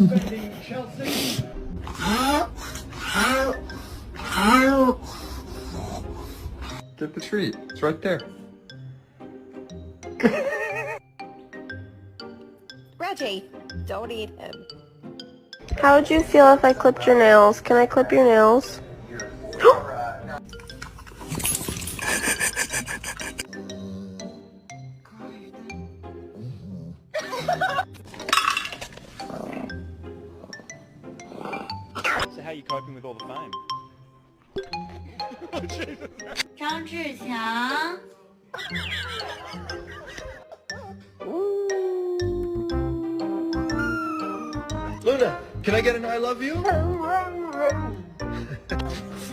defending Chelsea. Get the treat. It's right there. Reggie, don't eat him. How would you feel if I clipped your nails? Can I clip your nails? So how are you coping with all the fame? 张志强。 Luna, can I get an I love you?